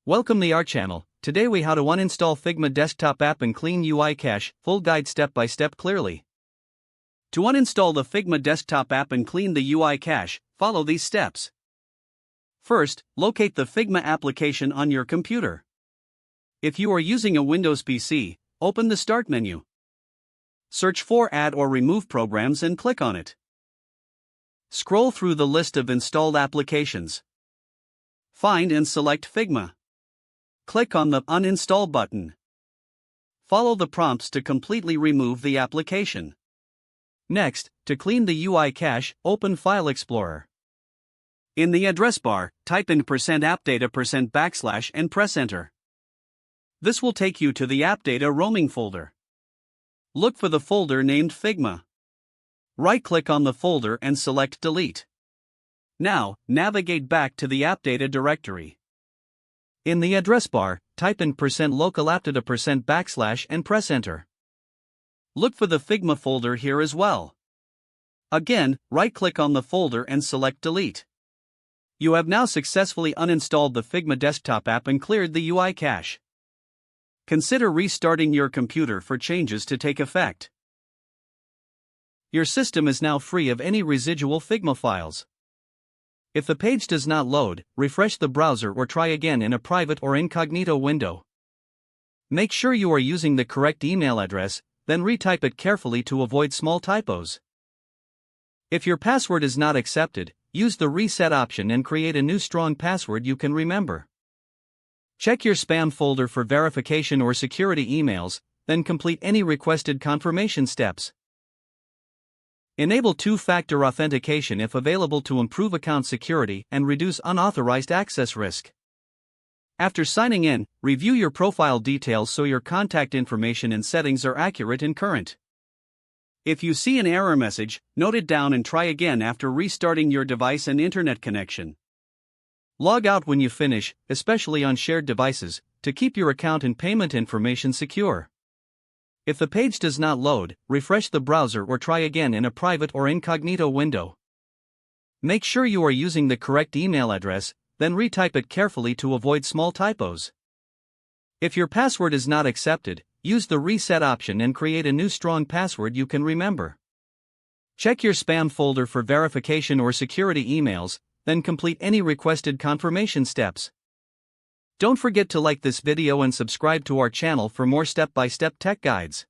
Welcome to our channel. Today we how to uninstall Figma desktop app and clean UI cache, full guide step by step clearly. To uninstall the Figma desktop app and clean the UI cache, follow these steps. First, locate the Figma application on your computer. If you are using a Windows PC, open the Start menu. Search for Add or Remove Programs and click on it. Scroll through the list of installed applications. Find and select Figma. Click on the Uninstall button. Follow the prompts to completely remove the application. Next, to clean the UI cache, open File Explorer. In the address bar, type in %appdata% / and press Enter. This will take you to the AppData roaming folder. Look for the folder named Figma. Right-click on the folder and select Delete. Now, navigate back to the AppData directory. In the address bar, type in %localappdata% / and press Enter. Look for the Figma folder here as well. Again, right-click on the folder and select Delete. You have now successfully uninstalled the Figma desktop app and cleared the UI cache. Consider restarting your computer for changes to take effect. Your system is now free of any residual Figma files. If the page does not load, refresh the browser or try again in a private or incognito window. Make sure you are using the correct email address, then retype it carefully to avoid small typos. If your password is not accepted, use the reset option and create a new strong password you can remember. Check your spam folder for verification or security emails, then complete any requested confirmation steps. Enable two-factor authentication if available to improve account security and reduce unauthorized access risk. After signing in, review your profile details so your contact information and settings are accurate and current. If you see an error message, note it down and try again after restarting your device and internet connection. Log out when you finish, especially on shared devices, to keep your account and payment information secure. If the page does not load, refresh the browser or try again in a private or incognito window. Make sure you are using the correct email address, then retype it carefully to avoid small typos. If your password is not accepted, use the reset option and create a new strong password you can remember. Check your spam folder for verification or security emails, then complete any requested confirmation steps. Don't forget to like this video and subscribe to our channel for more step-by-step tech guides.